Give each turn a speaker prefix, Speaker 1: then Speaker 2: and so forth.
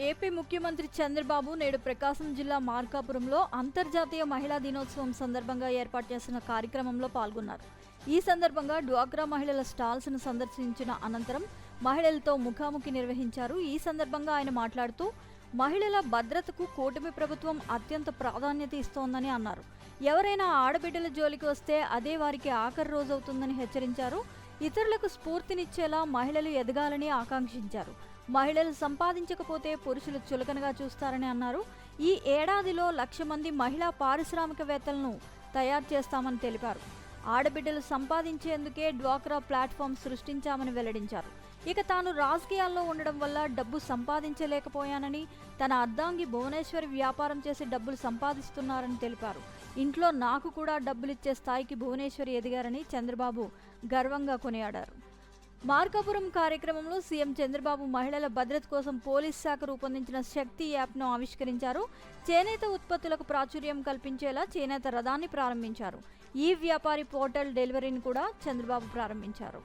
Speaker 1: AP ముఖ్యమంత్రి చంద్రబాబు నేడు ప్రకాశం జిల్లా మార్కాపురంలో అంతర్జాతీయ మహిళా దినోత్సవం సందర్భంగా ఏర్పాటు చేసిన కార్యక్రమంలో పాల్గొన్నారు. ఈ సందర్భంగా డ్వాక్రా మహిళల స్టాల్స్ను సందర్శించిన అనంతరం మహిళలతో ముఖాముఖి నిర్వహించారు. ఈ సందర్భంగా ఆయన మాట్లాడుతూ మహిళల భద్రతకు కూటమి ప్రభుత్వం అత్యంత ప్రాధాన్యత ఇస్తోందని అన్నారు. ఎవరైనా ఆడబిడ్డల జోలికి వస్తే అదే వారికి ఆఖరి రోజవుతుందని హెచ్చరించారు. ఇతరులకు స్ఫూర్తినిచ్చేలా మహిళలు ఎదగాలని ఆకాంక్షించారు. మహిళలు సంపాదించకపోతే పురుషులు చులకనగా చూస్తారని అన్నారు. ఈ ఏడాదిలో 1,00,000 మంది మహిళా పారిశ్రామికవేత్తలను తయారు చేస్తామని తెలిపారు. ఆడబిడ్డలు సంపాదించేందుకే డ్వాక్రా ప్లాట్ఫామ్ సృష్టించామని వెల్లడించారు. ఇక తాను రాజకీయాల్లో ఉండడం వల్ల డబ్బు సంపాదించలేకపోయానని, తన అర్ధాంగి భువనేశ్వరి వ్యాపారం చేసి డబ్బులు సంపాదిస్తున్నారని తెలిపారు. ఇంట్లో నాకు కూడా డబ్బులిచ్చే స్థాయికి భువనేశ్వరి ఎదిగారని చంద్రబాబు గర్వంగా కొనియాడారు. మార్కాపురం కార్యక్రమంలో సీఎం చంద్రబాబు మహిళల భద్రత కోసం పోలీస్ శాఖ రూపొందించిన శక్తి యాప్ను ఆవిష్కరించారు. చేనేత ఉత్పత్తులకు ప్రాచుర్యం కల్పించేలా చేనేత రథాన్ని ప్రారంభించారు. ఈ వ్యాపారి పోర్టల్ డెలివరీని కూడా చంద్రబాబు ప్రారంభించారు.